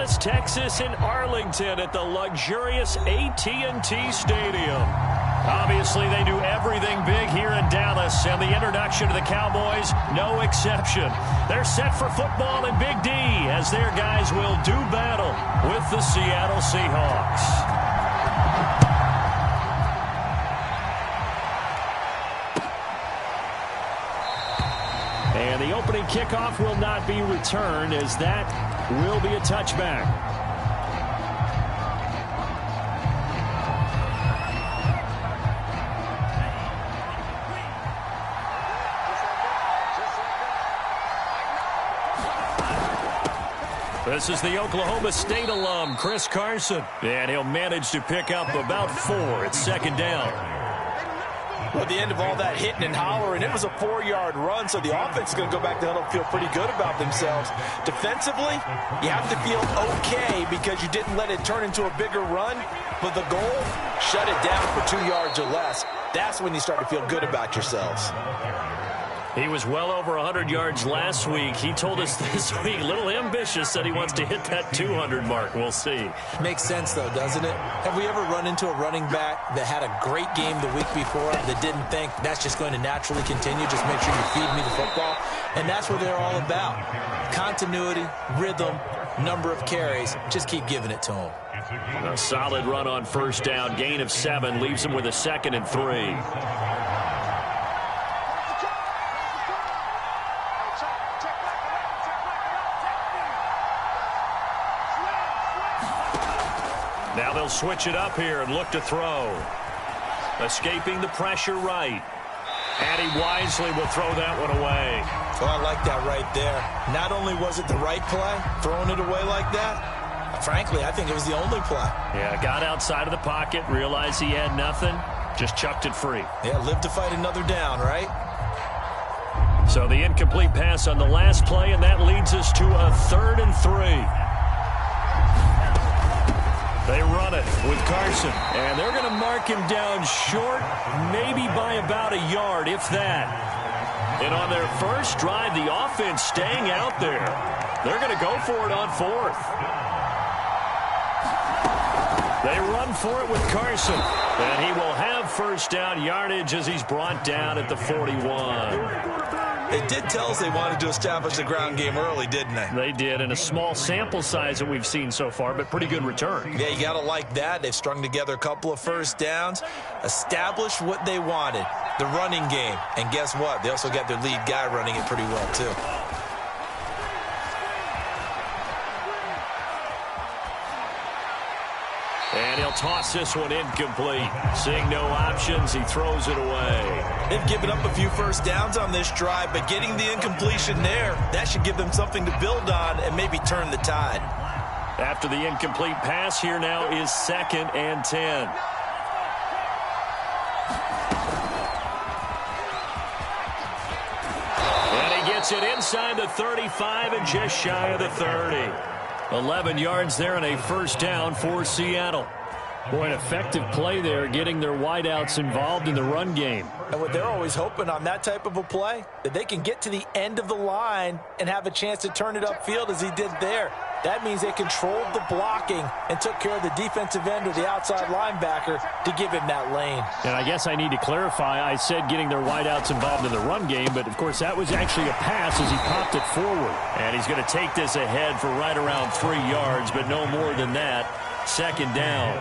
Texas in Arlington at the luxurious AT&T Stadium. Obviously, they do everything big here in Dallas, and the introduction to the Cowboys, no exception. They're set for football in Big D as their guys will do battle with the Seattle Seahawks. And the opening kickoff will not be returned, as that will be a touchback. This is the Oklahoma State alum, Chris Carson, and he'll manage to pick up about 4 at second down. Well, at the end of all that hitting and hollering, it was a 4-yard run, so the offense is going to go back to huddle and feel pretty good about themselves. Defensively, you have to feel okay because you didn't let it turn into a bigger run, but the goal, shut it down for 2 yards or less. That's when you start to feel good about yourselves. He was well over 100 yards last week. He told us this week, a little ambitious, said he wants to hit that 200 mark. We'll see. Makes sense, though, doesn't it? Have we ever run into a running back that had a great game the week before that didn't think that's just going to naturally continue? Just make sure you feed me the football. And that's what they're all about. Continuity, rhythm, number of carries. Just keep giving it to them. A solid run on first down. Gain of 7 leaves him with a 2nd and 3. Now they'll switch it up here and look to throw. Escaping the pressure right. And he wisely will throw that one away. Well, I like that right there. Not only was it the right play, throwing it away like that, frankly, I think it was the only play. Yeah, got outside of the pocket, realized he had nothing, just chucked it free. Yeah, live to fight another down, right? So the incomplete pass on the last play, and that leads us to a 3rd and 3. They run it with Carson, and they're going to mark him down short, maybe by about a yard, if that. And on their first drive, the offense staying out there. They're going to go for it on 4th. They run for it with Carson, and he will have first down yardage as he's brought down at the 41. They did tell us they wanted to establish the ground game early, didn't they? They did, in a small sample size that we've seen so far, but pretty good return. Yeah, you got to like that. They've strung together a couple of first downs, established what they wanted, the running game. And guess what? They also got their lead guy running it pretty well, too. And he'll toss this one incomplete. Seeing no options, he throws it away. They've given up a few first downs on this drive, but getting the incompletion there, that should give them something to build on and maybe turn the tide. After the incomplete pass, here now is 2nd and 10. And he gets it inside the 35 and just shy of the 30. 11 yards there and a first down for Seattle. Boy, an effective play there, getting their wideouts involved in the run game. And what they're always hoping on that type of a play, that they can get to the end of the line and have a chance to turn it upfield as he did there. That means they controlled the blocking and took care of the defensive end or the outside linebacker to give him that lane. And I guess I need to clarify, I said getting their wideouts involved in the run game, but of course that was actually a pass as he popped it forward. And he's going to take this ahead for right around 3 yards, but no more than that. 2nd down.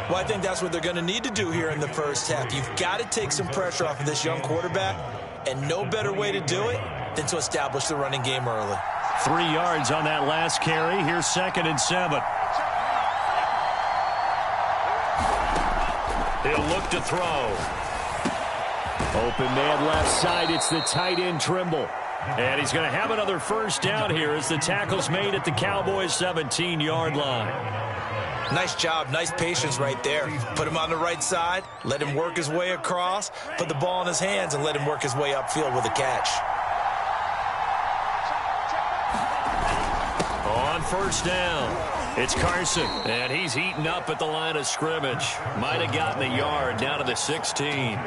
Well, I think that's what they're going to need to do here in the first half. You've got to take some pressure off of this young quarterback, and no better way to do it than to establish the running game early. 3 yards on that last carry. Here's 2nd and 7. He'll look to throw. Open man left side. It's the tight end Trimble. And he's going to have another first down here as the tackle's made at the Cowboys' 17-yard line. Nice job, nice patience right there. Put him on the right side, let him work his way across, put the ball in his hands, and let him work his way upfield with a catch. On first down. It's Carson, and he's heating up at the line of scrimmage. Might have gotten a yard down to the 16.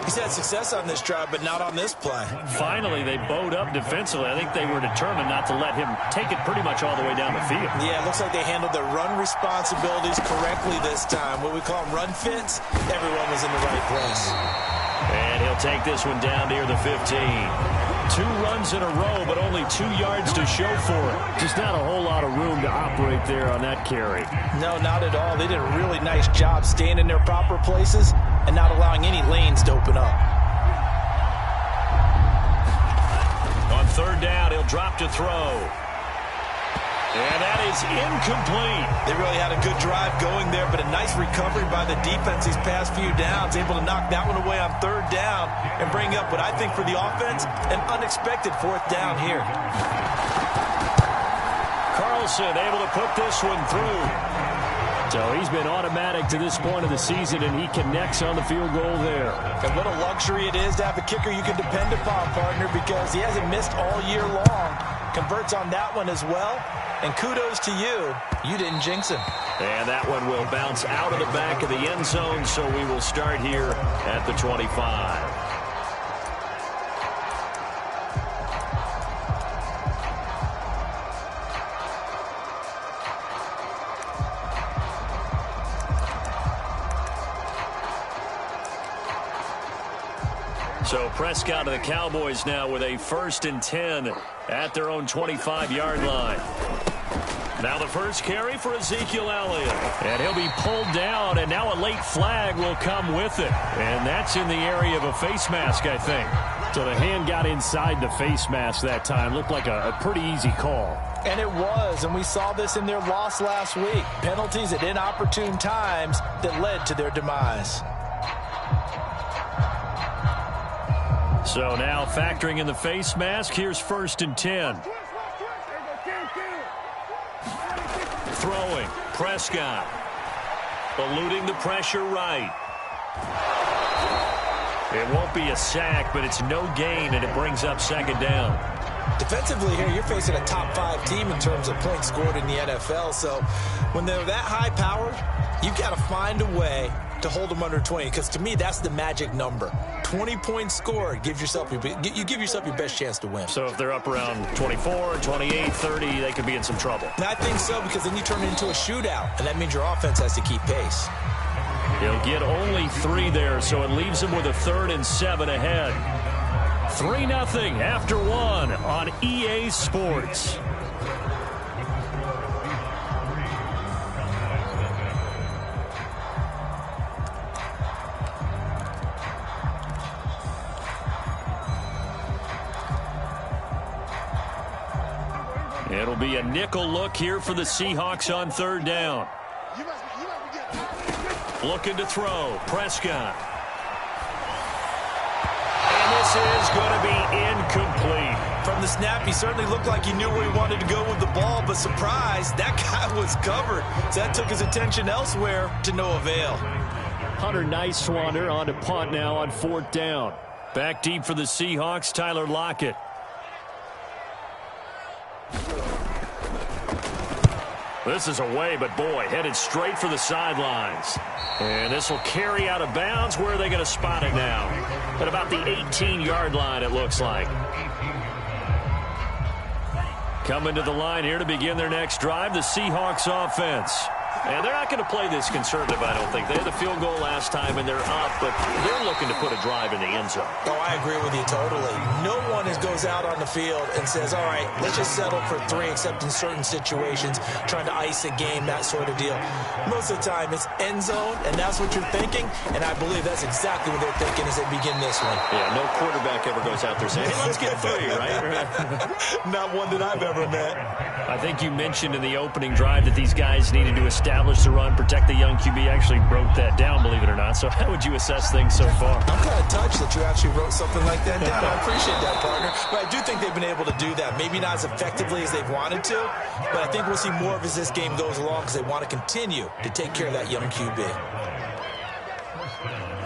He's had success on this drive, but not on this play. Finally, they bowed up defensively. I think they were determined not to let him take it pretty much all the way down the field. Yeah, it looks like they handled their run responsibilities correctly this time. What we call them run fits, everyone was in the right place. And he'll take this one down near the 15. 2 runs in a row, but only 2 yards to show for it. Just not a whole lot of room to operate there on that carry. No, not at all. They did a really nice job staying in their proper places and not allowing any lanes to open up. On third down, he'll drop to throw. And that is incomplete. They really had a good drive going there, but a nice recovery by the defense these past few downs, able to knock that one away on third down and bring up what I think for the offense, an unexpected fourth down here. Carlson able to put this one through. So he's been automatic to this point of the season, and he connects on the field goal there. And what a luxury it is to have a kicker you can depend upon, partner, because he hasn't missed all year long. Converts on that one as well. And kudos to you. You didn't jinx him. And that one will bounce out of the back of the end zone, so we will start here at the 25. So Prescott of the Cowboys now with a 1st and 10 at their own 25-yard line. Now the first carry for Ezekiel Elliott. And he'll be pulled down, and now a late flag will come with it. And that's in the area of a face mask, I think. So the hand got inside the face mask that time. Looked like a pretty easy call. And it was, and we saw this in their loss last week. Penalties at inopportune times that led to their demise. So now factoring in the face mask, here's 1st and 10. Throwing, Prescott. Eluding the pressure right. It won't be a sack, but it's no gain, and it brings up 2nd down. Defensively here, you're facing a top 5 team in terms of points scored in the NFL. So when they're that high powered, you've got to find a way to hold them under 20, because to me, that's the magic number. 20 points scored, you give yourself your best chance to win. So if they're up around 24, 28, 30, they could be in some trouble. And I think so, because then you turn it into a shootout, and that means your offense has to keep pace. He'll get only 3 there, so it leaves him with a 3rd and 7 ahead. 3-0 after 1 on EA Sports. It'll be a nickel look here for the Seahawks on 3rd down. Looking to throw. Prescott. And this is going to be incomplete. From the snap, he certainly looked like he knew where he wanted to go with the ball, but surprise, that guy was covered. So that took his attention elsewhere to no avail. Hunter Nicewander on to punt now on 4th down. Back deep for the Seahawks, Tyler Lockett. This is away, but boy, headed straight for the sidelines. And this will carry out of bounds. Where are they going to spot it now? At about the 18-yard line, it looks like. Coming to the line here to begin their next drive, the Seahawks offense. And they're not going to play this conservative, I don't think. They had the field goal last time, and they're up, but they're looking to put a drive in the end zone. Oh, I agree with you totally. No one goes out on the field and says, all right, let's just settle for 3, except in certain situations, trying to ice a game, that sort of deal. Most of the time, it's end zone, and that's what you're thinking, and I believe that's exactly what they're thinking as they begin this one. Yeah, no quarterback ever goes out there saying, hey, let's get 3, right? Not one that I've ever met. I think you mentioned in the opening drive that these guys needed to establish the run, protect the young QB. Actually broke that down, believe it or not. So how would you assess things so far? I'm kind of touched that you actually wrote something like that down. I appreciate that, partner. But I do think they've been able to do that. Maybe not as effectively as they've wanted to, but I think we'll see more of as this game goes along because they want to continue to take care of that young QB.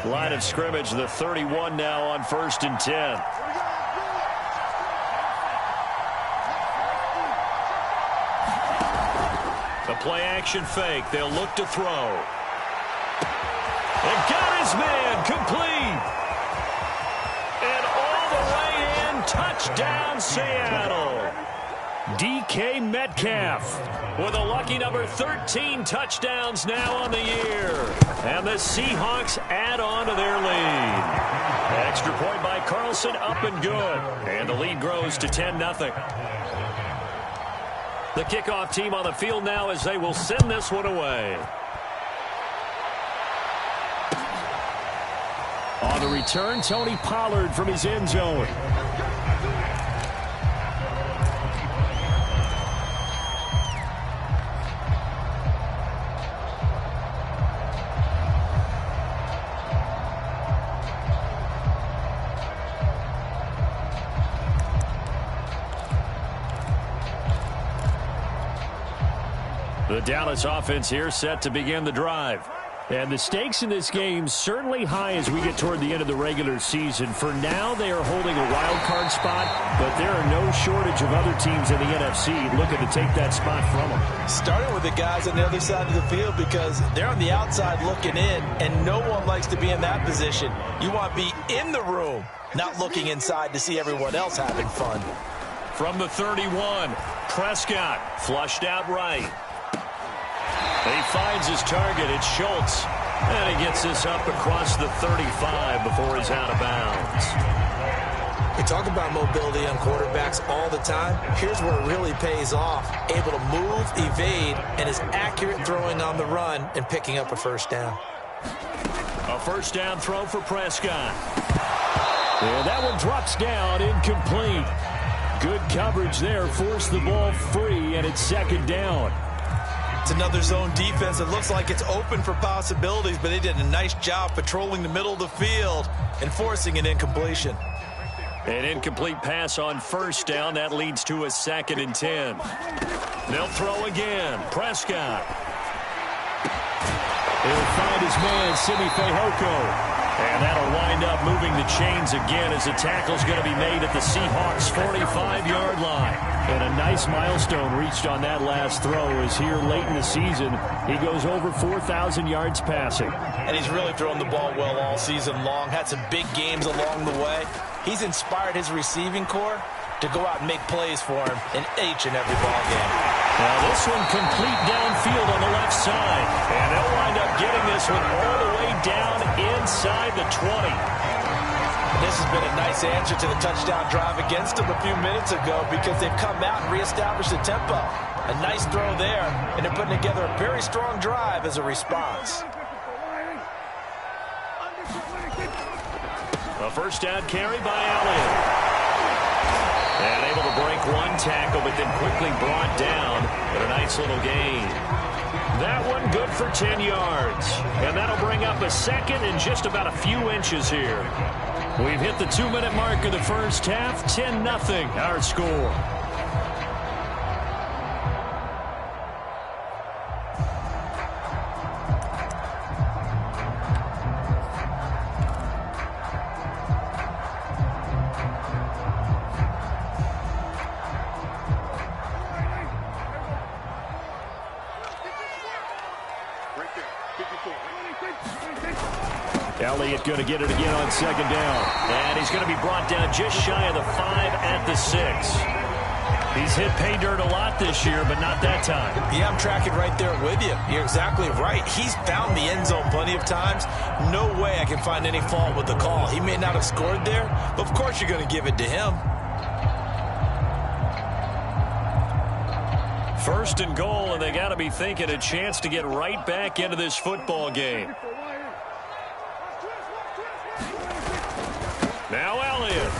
Line of scrimmage, the 31 now on 1st and 10. The play-action fake. They'll look to throw. And got his man complete. And all the way in. Touchdown, Seattle. DK Metcalf with a lucky number 13 touchdowns now on the year. And the Seahawks add on to their lead. Extra point by Carlson, up and good. And the lead grows to 10-0. The kickoff team on the field now as they will send this one away. On the return, Tony Pollard from his end zone. The Dallas offense here set to begin the drive. And the stakes in this game certainly high as we get toward the end of the regular season. For now, they are holding a wild card spot, but there are no shortage of other teams in the NFC looking to take that spot from them. Starting with the guys on the other side of the field because they're on the outside looking in, and no one likes to be in that position. You want to be in the room, not looking inside to see everyone else having fun. From the 31, Prescott flushed out right. He finds his target. It's Schultz. And he gets this up across the 35 before he's out of bounds. We talk about mobility on quarterbacks all the time. Here's where it really pays off. Able to move, evade, and is accurate throwing on the run and picking up a first down. A first down throw for Prescott. And that one drops down, incomplete. Good coverage there. Forced the ball free, and it's second down. It's another zone defense. It looks like it's open for possibilities, but they did a nice job patrolling the middle of the field and forcing an incompletion. An incomplete pass on first down. That leads to a 2nd and 10. They'll throw again. Prescott. He'll find his man, Simi Fehoko. And that'll wind up moving the chains again as the tackle's going to be made at the Seahawks' 45-yard line. And a nice milestone reached on that last throw as here late in the season, he goes over 4,000 yards passing. And he's really thrown the ball well all season long. Had some big games along the way. He's inspired his receiving corps to go out and make plays for him in each and every ball game. Now this one complete downfield on the left side. And they'll wind up getting this one all the way down inside the 20. This has been a nice answer to the touchdown drive against them a few minutes ago because they've come out and reestablished the tempo. A nice throw there, and they're putting together a very strong drive as a response. A first down carry by Elliott. And able to break one tackle, but then quickly brought down. But a nice little gain. That one good for 10 yards. And that'll bring up a 2nd and just about a few inches here. We've hit the 2-minute mark of the first half. 10-0 our score. Elliott going to get it again on 2nd down. And he's going to be brought down just shy of the 5 at the 6. He's hit pay dirt a lot this year, but not that time. Yeah, I'm tracking right there with you. You're exactly right. He's found the end zone plenty of times. No way I can find any fault with the call. He may not have scored there, but of course you're going to give it to him. 1st and goal, and they got to be thinking a chance to get right back into this football game. Now Elliott.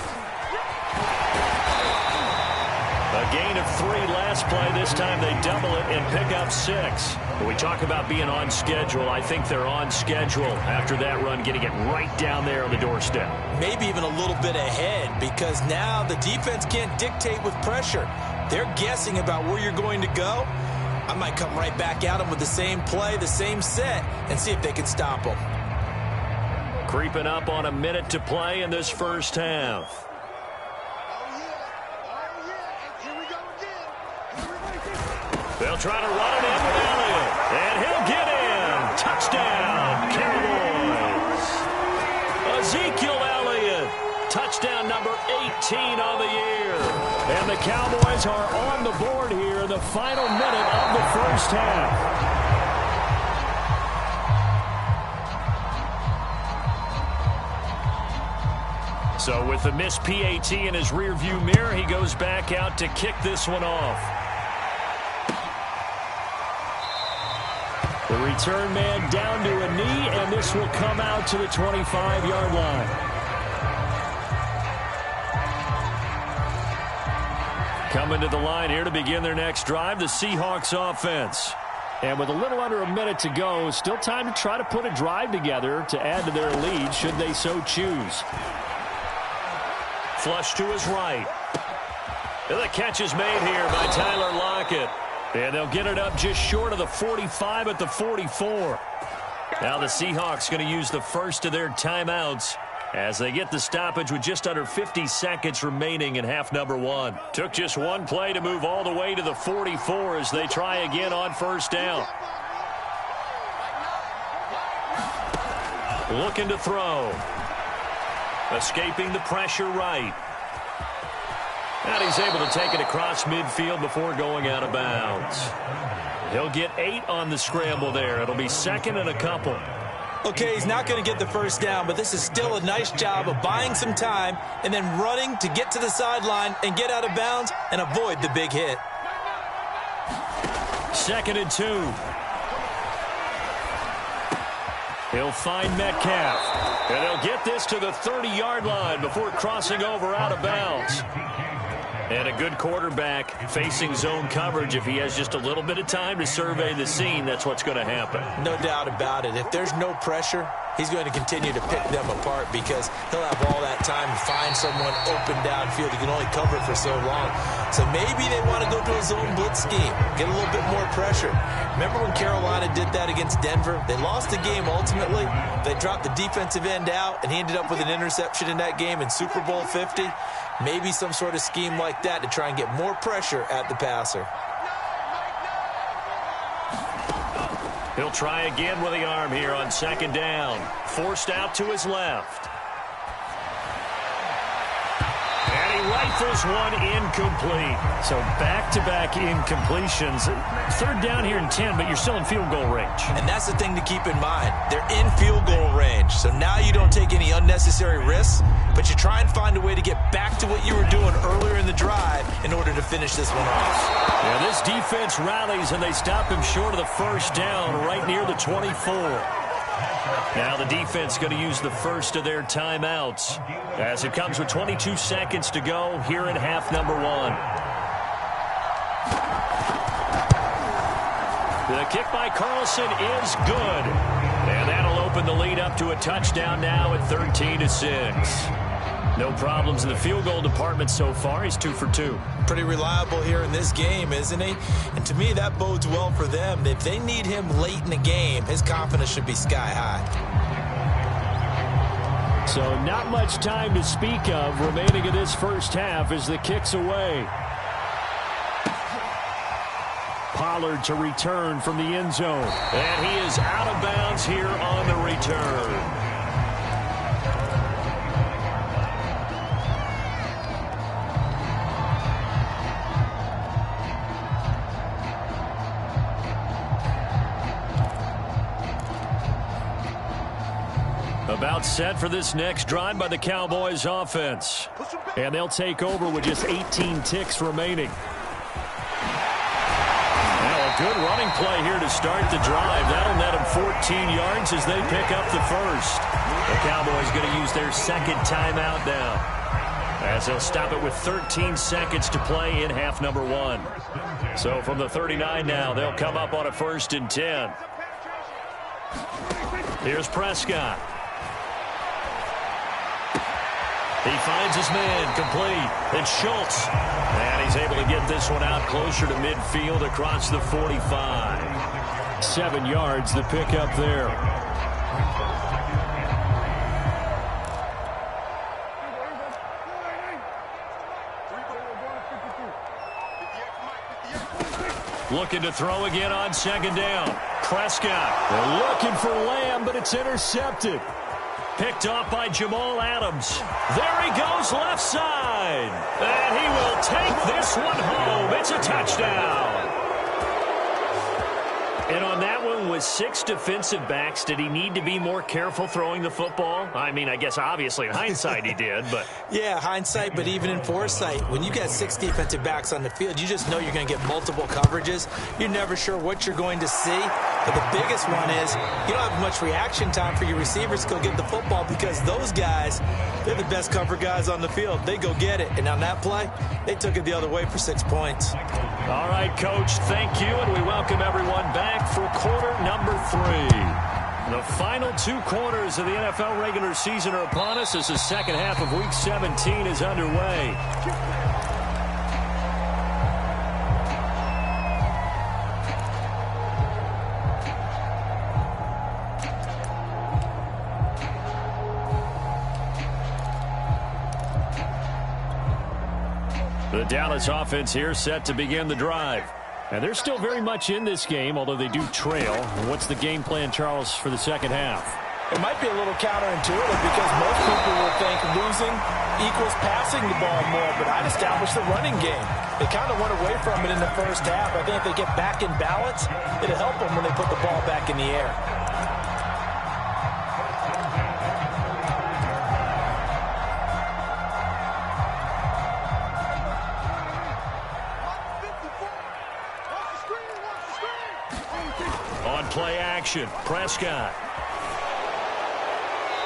A gain of 3 last play. This time they double it and pick up 6. When we talk about being on schedule, I think they're on schedule after that run, getting it right down there on the doorstep. Maybe even a little bit ahead because now the defense can't dictate with pressure. They're guessing about where you're going to go. I might come right back at them with the same play, the same set, and see if they can stop them. Creeping up on a minute to play in this first half. They'll try to run it in with Elliott. And he'll get in. Touchdown, Cowboys. Ezekiel Elliott. Touchdown number 18 on the year. And the Cowboys are on the board here in the final minute of the first half. So with the missed PAT in his rearview mirror, he goes back out to kick this one off. The return man down to a knee, and this will come out to the 25-yard line. Coming to the line here to begin their next drive, the Seahawks offense. And with a little under a minute to go, still time to try to put a drive together to add to their lead should they so choose. Flush to his right. And the catch is made here by Tyler Lockett. And they'll get it up just short of the 45 at the 44. Now the Seahawks going to use the first of their timeouts as they get the stoppage with just under 50 seconds remaining in half number one. Took just one play to move all the way to the 44 as they try again on first down. Looking to throw. Escaping the pressure right. And he's able to take it across midfield before going out of bounds. He'll get 8 on the scramble there. It'll be second and a couple. Okay, he's not going to get the first down, but this is still a nice job of buying some time and then running to get to the sideline and get out of bounds and avoid the big hit. Second and 2. He'll find Metcalf. And he'll get this to the 30-yard line before crossing over out of bounds. And a good quarterback facing zone coverage. If he has just a little bit of time to survey the scene, that's what's going to happen. No doubt about it. If there's no pressure, he's going to continue to pick them apart because he'll have all that time to find someone open downfield. He can only cover for so long. So maybe they want to go to a zone blitz scheme, get a little bit more pressure. Remember when Carolina did that against Denver? They lost the game ultimately. They dropped the defensive end out, and he ended up with an interception in that game in Super Bowl 50. Maybe some sort of scheme like that to try and get more pressure at the passer. He'll try again with the arm here on second down. Forced out to his left. And he rifles one incomplete. So back-to-back incompletions. Third down here in 10, but you're still in field goal range. And that's the thing to keep in mind. They're in field goal range. So now you don't take any unnecessary risks, but you try and find a way to get back to what you were doing earlier in the drive in order to finish this one off. Yeah, this defense rallies, and they stop him short of the first down right near the 24. Now the defense going to use the first of their timeouts as it comes with 22 seconds to go here in half number one. The kick by Carlson is good. And that'll open the lead up to a touchdown now at 13-6. No problems in the field goal department so far. He's 2 for 2. Pretty reliable here in this game, isn't he? And to me, that bodes well for them. If they need him late in the game, his confidence should be sky high. So not much time to speak of remaining in this first half as the kick's away. Pollard to return from the end zone. And he is out of bounds here on the return. About set for this next drive by the Cowboys offense. And they'll take over with just 18 ticks remaining. Now a good running play here to start the drive. That'll net them 14 yards as they pick up the first. The Cowboys going to use their second timeout now, as they'll stop it with 13 seconds to play in half number one. So from the 39 now, they'll come up on a 1st and 10. Here's Prescott. He finds his man complete. It's Schultz. And he's able to get this one out closer to midfield across the 45. 7 yards the pickup there. Looking to throw again on second down. Prescott. They're looking for Lamb, but it's intercepted. Picked off by Jamal Adams. There he goes left side. And he will take this one home. It's a touchdown. And on that one, with 6 defensive backs, did he need to be more careful throwing the football? I mean, I guess obviously in hindsight he did, but... Yeah, hindsight, but even in foresight, when you got 6 defensive backs on the field, you just know you're going to get multiple coverages. You're never sure what you're going to see. But the biggest one is you don't have much reaction time for your receivers to go get the football because those guys, they're the best cover guys on the field. They go get it. And on that play, they took it the other way for 6 points. All right, Coach, thank you, and we welcome everyone back for quarter number 3. The final 2 quarters of the NFL regular season are upon us as the second half of Week 17 is underway. The Dallas offense here set to begin the drive. And they're still very much in this game, although they do trail. What's the game plan, Charles, for the second half? It might be a little counterintuitive because most people will think losing equals passing the ball more, but I'd establish the running game. They kind of went away from it in the first half. I think if they get back in balance, it'll help them when they put the ball back in the air. Play action. Prescott.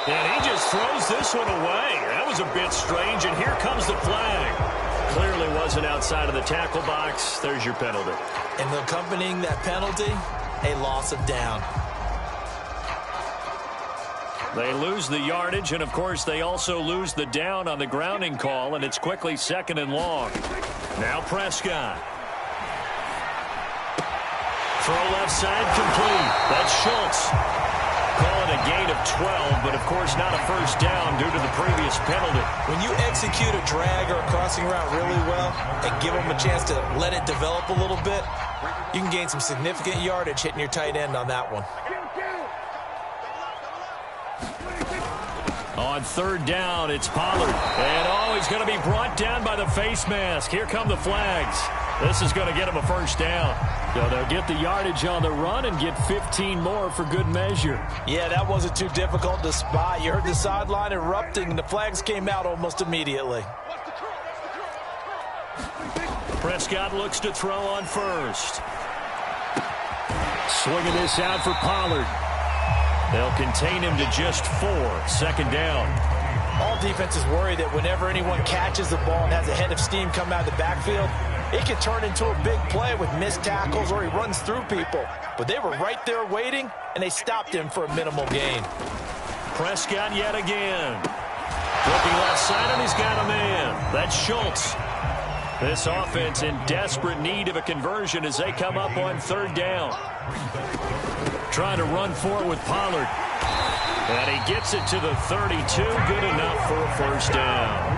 And he just throws this one away. That was a bit strange, and here comes the flag. Clearly wasn't outside of the tackle box. There's your penalty. And accompanying that penalty, a loss of down. They lose the yardage, and of course they also lose the down on the grounding call, and it's quickly 2nd and long. Now Prescott. Throw left side complete. That's Schultz. Call it a gain of 12, but of course not a first down due to the previous penalty. When you execute a drag or a crossing route really well and give them a chance to let it develop a little bit, you can gain some significant yardage hitting your tight end on that one. On 3rd down, it's Pollard. And he's going to be brought down by the face mask. Here come the flags. This is going to get him a first down. So they'll get the yardage on the run and get 15 more for good measure. Yeah, that wasn't too difficult to spot. You heard the sideline erupting, and the flags came out almost immediately. Prescott looks to throw on first. Swinging this out for Pollard. They'll contain him to just 4. 2nd down. All defenses worry that whenever anyone catches the ball and has a head of steam come out of the backfield, it can turn into a big play with missed tackles or he runs through people. But they were right there waiting, and they stopped him for a minimal gain. Prescott yet again. Looking left side, and he's got a man. That's Schultz. This offense in desperate need of a conversion as they come up on 3rd down. Trying to run for it with Pollard. And he gets it to the 32. Good enough for a first down.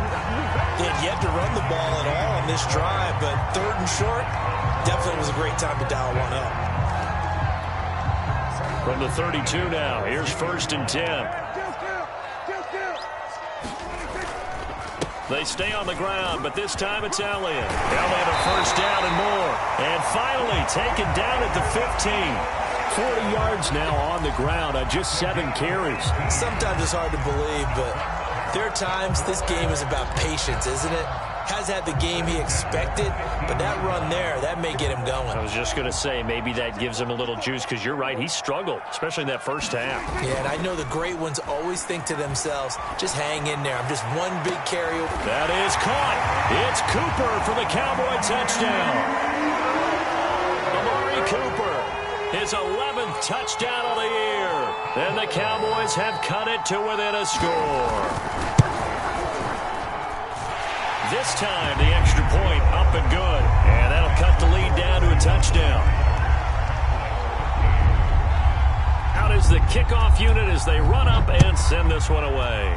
They had yet to run the ball at all on this drive, but 3rd and short definitely was a great time to dial one up. From the 32 now, here's 1st and 10. They stay on the ground, but this time it's Elliott. Elliott a first down and more. And finally taken down at the 15. 40 yards now on the ground on just 7 carries. Sometimes it's hard to believe, but there are times this game is about patience, isn't it? Has had the game he expected, but that run there, that may get him going. I was just going to say, maybe that gives him a little juice, because you're right, he struggled, especially in that first half. Yeah, and I know the great ones always think to themselves, just hang in there. I'm just one big carry. That is caught. It's Cooper for the Cowboy touchdown. Amari Cooper, his 11th touchdown of the year. And the Cowboys have cut it to within a score. This time, the extra point up and good. And that'll cut the lead down to a touchdown. Out is the kickoff unit as they run up and send this one away.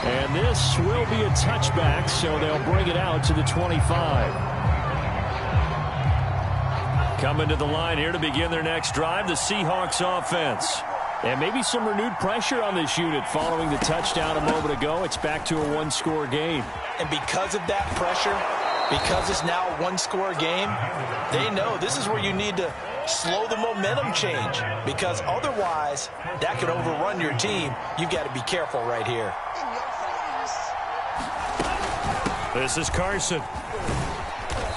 And this will be a touchback, so they'll bring it out to the 25. Coming to the line here to begin their next drive, the Seahawks offense. And maybe some renewed pressure on this unit following the touchdown a moment ago. It's back to a one-score game. And because of that pressure, because it's now a one-score game, they know this is where you need to slow the momentum change, because otherwise that could overrun your team. You've got to be careful right here. This is Carson.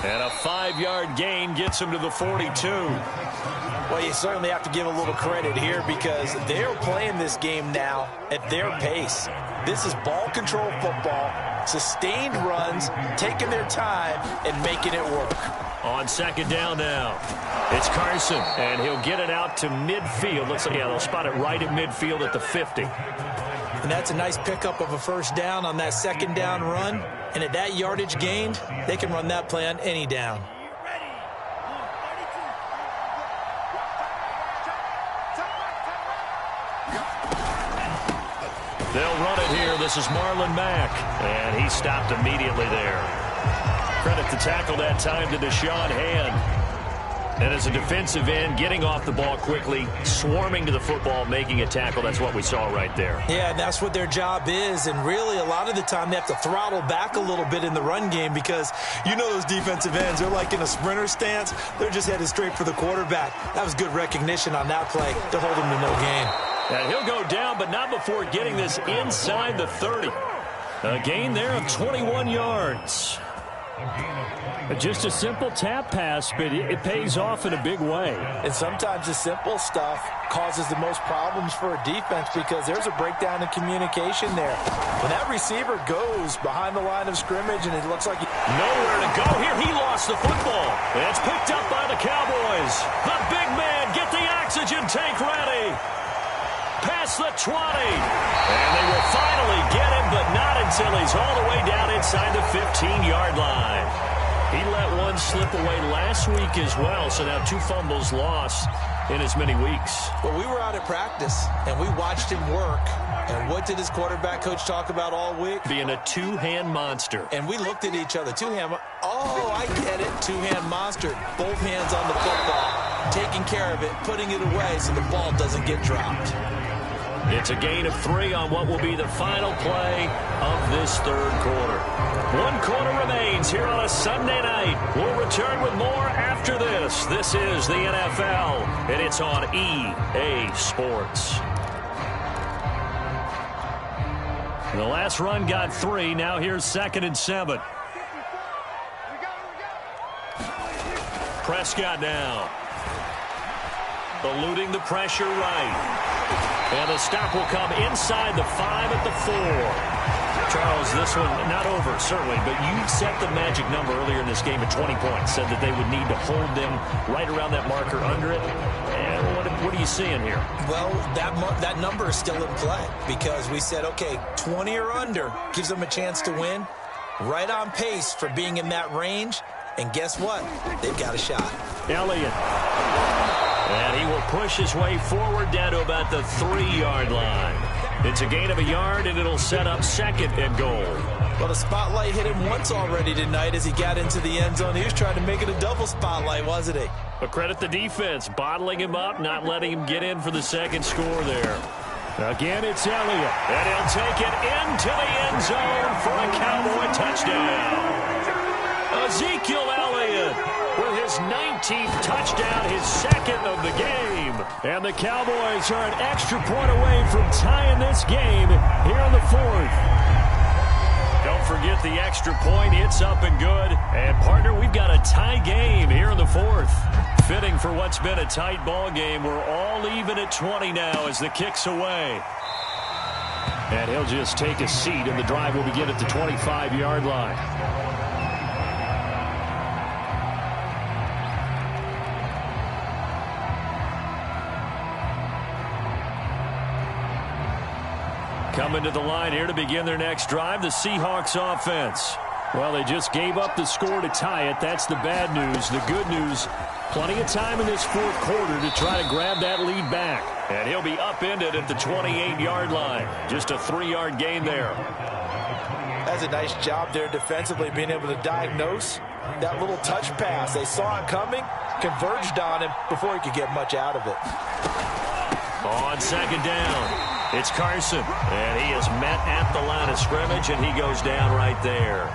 And a 5-yard gain gets him to the 42. Well, you certainly have to give a little credit here because they're playing this game now at their pace. This is ball control football, sustained runs, taking their time and making it work. On second down now, it's Carson, and he'll get it out to midfield. Looks like, yeah, they'll spot it right at midfield at the 50. And that's a nice pickup of a first down on that second down run. And at that yardage gained, they can run that play on any down. They'll run it here. This is Marlon Mack, and he stopped immediately there. Credit the tackle that time to Deshaun Hand. And as a defensive end, getting off the ball quickly, swarming to the football, making a tackle, that's what we saw right there. Yeah, and that's what their job is. And really, a lot of the time, they have to throttle back a little bit in the run game because you know those defensive ends, they're like in a sprinter stance. They're just headed straight for the quarterback. That was good recognition on that play to hold him to no gain. And he'll go down, but not before getting this inside the 30. A gain there of 21 yards. Just a simple tap pass, but it pays off in a big way. And sometimes the simple stuff causes the most problems for a defense because there's a breakdown in communication there. When that receiver goes behind the line of scrimmage and it looks like nowhere to go here, he lost the football. And it's picked up by the Cowboys. The big man, get the oxygen tank ready. Past the 20. And they will finally get him, but not until he's all the way down inside the 15-yard line. He let one slip away last week as well, so now 2 fumbles lost in as many weeks. Well, we were out at practice, and we watched him work. And what did his quarterback coach talk about all week? Being a two-hand monster. And we looked at each other. Two-hand. Oh, I get it. Two-hand monster. Both hands on the football. Taking care of it, putting it away so the ball doesn't get dropped. It's a gain of 3 on what will be the final play of this third quarter. 1 quarter remains here on a Sunday night. We'll return with more after this. This is the NFL, and it's on EA Sports. The last run got 3. Now here's 2nd and 7. Prescott now. Eluding the pressure right. And the stop will come inside the 5 at the 4. Charles, this one not over, certainly, but you set the magic number earlier in this game at 20 points. Said that they would need to hold them right around that marker under it. And what are you seeing here? Well, that number is still in play because we said, okay, 20 or under gives them a chance to win. Right on pace for being in that range. And guess what? They've got a shot. Elliott. And he will push his way forward down to about the 3-yard line. It's a gain of a yard, and it'll set up 2nd and goal. Well, the spotlight hit him once already tonight as he got into the end zone. He was trying to make it a double spotlight, wasn't he? But credit the defense, bottling him up, not letting him get in for the 2nd score there. Again, it's Elliott, and he'll take it into the end zone for a Cowboy touchdown. Ezekiel Elliott with his 19th touchdown, his 2nd of the game. And the Cowboys are an extra point away from tying this game here in the 4th. Don't forget the extra point. It's up and good. And, partner, we've got a tie game here in the 4th. Fitting for what's been a tight ball game. We're all even at 20 now as the kick's away. And he'll just take a seat, and the drive will begin at the 25-yard line. Coming to the line here to begin their next drive, the Seahawks offense. Well, they just gave up the score to tie it. That's the bad news. The good news, plenty of time in this 4th quarter to try to grab that lead back. And he'll be upended at the 28-yard line. Just a 3-yard gain there. does a nice job there defensively, being able to diagnose that little touch pass. They saw it coming, converged on him before he could get much out of it. On second down, it's Carson, and he is met at the line of scrimmage, and he goes down right there.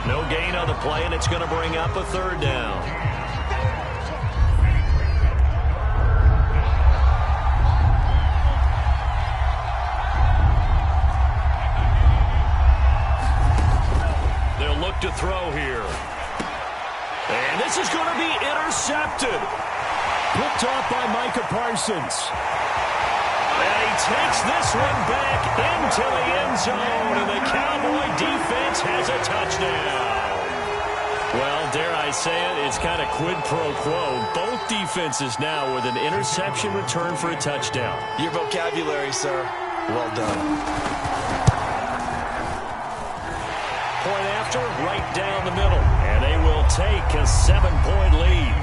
No gain on the play, and it's going to bring up a third down. They'll look to throw here. And this is going to be intercepted. Picked off by Micah Parsons. And he takes this one back into the end zone, and the Cowboy defense has a touchdown. Well, dare I say it, it's kind of quid pro quo. Both defenses now with an interception return for a touchdown. Your vocabulary, sir. Well done. Point after, right down the middle. And they will take a 7-point lead.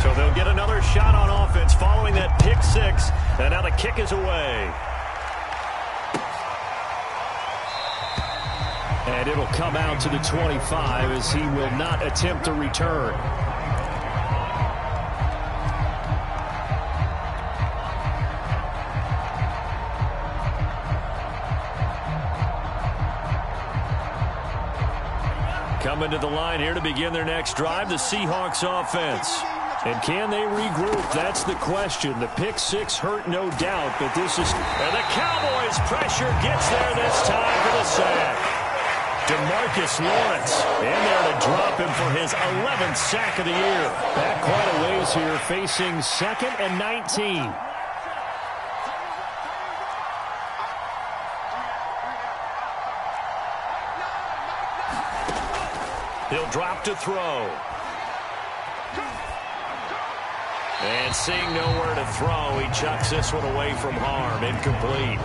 So they'll get another shot on offense following that pick six. And now the kick is away. And it'll come out to the 25 as he will not attempt a return. Coming to the line here to begin their next drive, the Seahawks offense. And can they regroup? That's the question. The pick six hurt, no doubt, but this is... And the Cowboys' pressure gets there this time for the sack. DeMarcus Lawrence in there to drop him for his 11th sack of the year. Back quite a ways here, facing 2nd and 19. He'll drop to throw. And seeing nowhere to throw, he chucks this one away from harm. Incomplete.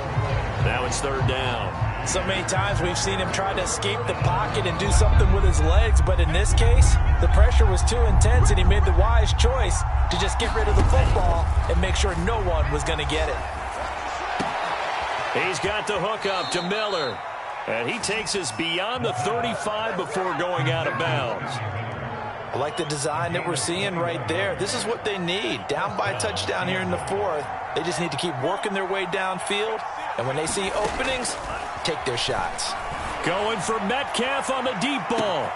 Now it's third down. So many times we've seen him try to escape the pocket and do something with his legs, but in this case, the pressure was too intense, and he made the wise choice to just get rid of the football and make sure no one was going to get it. He's got the hook up to Miller. And he takes us beyond the 35 before going out of bounds. I like the design that we're seeing right there. This is what they need. Down by a touchdown here in the fourth. They just need to keep working their way downfield. And when they see openings, take their shots. Going for Metcalf on the deep ball.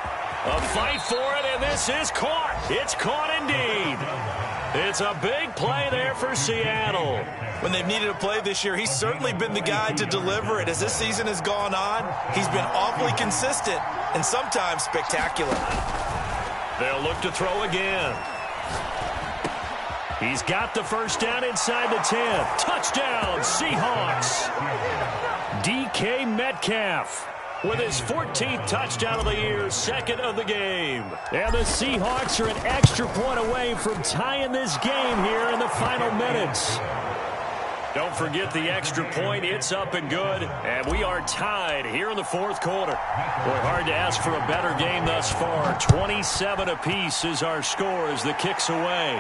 A fight for it, and this is caught. It's caught indeed. It's a big play there for Seattle. When they've needed a play this year, he's certainly been the guy to deliver it. As this season has gone on, he's been awfully consistent and sometimes spectacular. They'll look to throw again. He's got the first down inside the 10. Touchdown, Seahawks. DK Metcalf with his 14th touchdown of the year, 2nd of the game. And the Seahawks are an extra point away from tying this game here in the final minutes. Don't forget the extra point. It's up and good. And we are tied here in the fourth quarter. Boy, hard to ask for a better game thus far. 27 apiece is our score as the kick's away.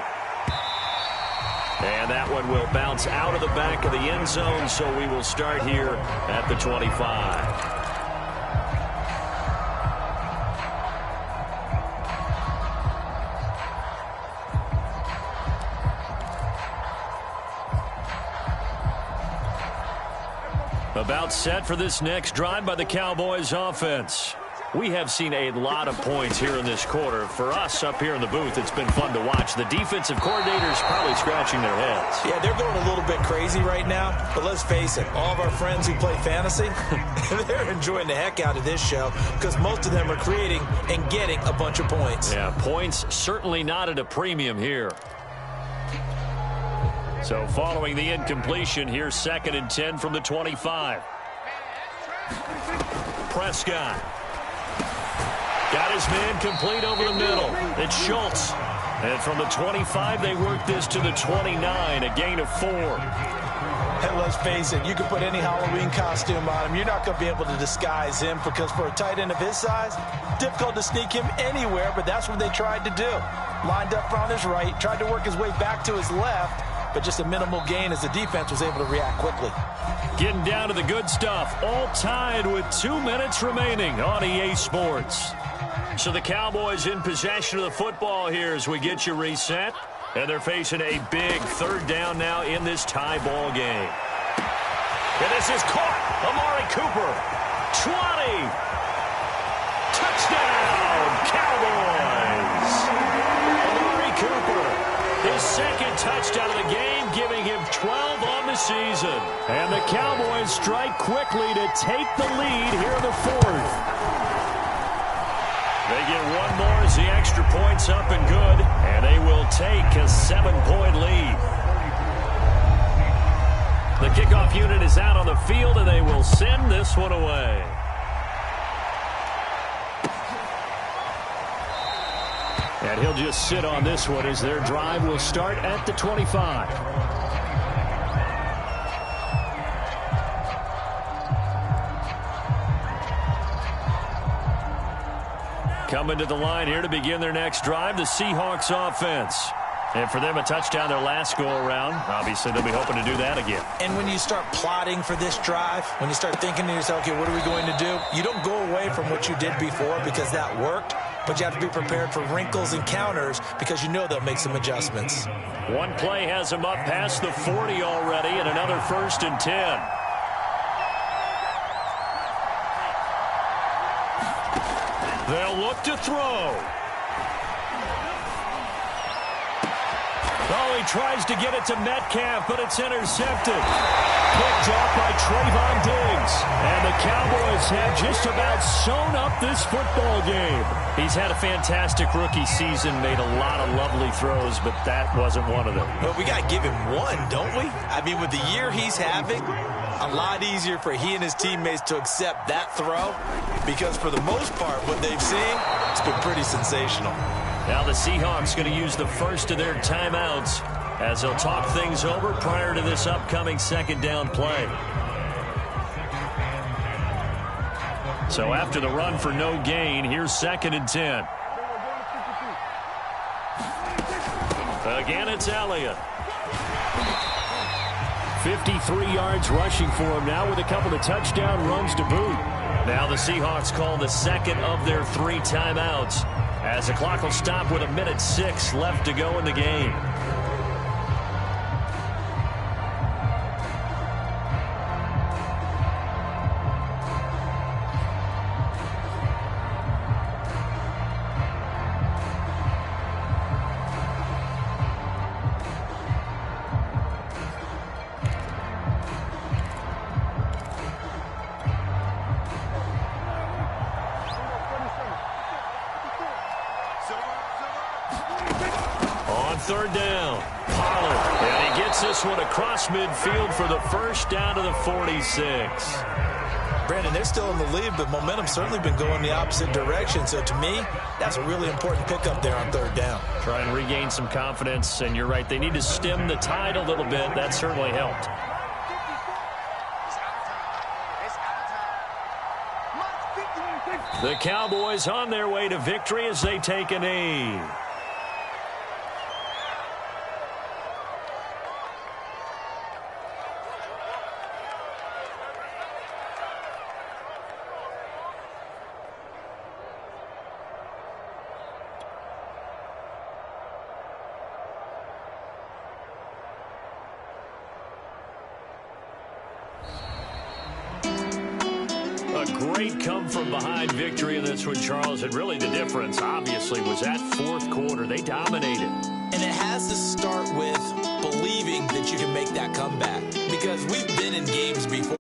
And that one will bounce out of the back of the end zone, so we will start here at the 25. About set for this next drive by the Cowboys offense. We have seen a lot of points here in this quarter. For us up here in the booth, it's been fun to watch. The defensive coordinators probably scratching their heads. Yeah, they're going a little bit crazy right now. But let's face it, all of our friends who play fantasy, they're enjoying the heck out of this show because most of them are creating and getting a bunch of points. Yeah, points certainly not at a premium here. So following the incompletion, here's 2nd and 10 from the 25. Prescott. Got his man complete over the middle. It's Schultz. And from the 25, they work this to the 29, a gain of 4. And let's face it, you can put any Halloween costume on him. You're not going to be able to disguise him because for a tight end of his size, difficult to sneak him anywhere, but that's what they tried to do. Lined up on his right, tried to work his way back to his left, but just a minimal gain as the defense was able to react quickly. Getting down to the good stuff, all tied with 2 minutes remaining on EA Sports. So the Cowboys in possession of the football here as we get you reset. And they're facing a big third down now in this tie ball game. And this is caught. Amari Cooper. 20. Touchdown, Cowboys. Amari Cooper. His second touchdown of the game, giving him 12 on the season. And the Cowboys strike quickly to take the lead here in the fourth. They get one more as the extra point's up and good. And they will take a 7-point lead. The kickoff unit is out on the field, and they will send this one away. And he'll just sit on this one as their drive will start at the 25. Coming to the line here to begin their next drive, the Seahawks offense. And for them, a touchdown their last go-around. Obviously, they'll be hoping to do that again. And when you start plotting for this drive, when you start thinking to yourself, okay, what are we going to do? You don't go away from what you did before because that worked, but you have to be prepared for wrinkles and counters because you know they'll make some adjustments. One play has them up past the 40 already, and another 1st and 10. They'll look to throw. Oh, he tries to get it to Metcalf, but it's intercepted. Picked off by Trayvon Diggs. And the Cowboys have just about sewn up this football game. He's had a fantastic rookie season, made a lot of lovely throws, but that wasn't one of them. But we got to give him one, don't we? I mean, with the year he's having, a lot easier for he and his teammates to accept that throw because for the most part, what they've seen, it's been pretty sensational. Now the Seahawks going to use the first of their timeouts as they'll talk things over prior to this upcoming second down play. So after the run for no gain, here's 2nd and 10. Again, it's Elliott. 53 yards rushing for him now with a couple of touchdown runs to boot. Now the Seahawks call the second of their 3 timeouts as the clock will stop with 1:06 left to go in the game. Third down. Pollard. And he gets this one across midfield for the first down to the 46. Brandon, they're still in the lead, but momentum's certainly been going the opposite direction. So to me, that's a really important pickup there on 3rd down. Try and regain some confidence, and you're right. They need to stem the tide a little bit. That certainly helped. The Cowboys on their way to victory as they take a knee. A great come-from-behind victory in this one, Charles. And really the difference, obviously, was that 4th quarter. They dominated. And it has to start with believing that you can make that comeback. Because we've been in games before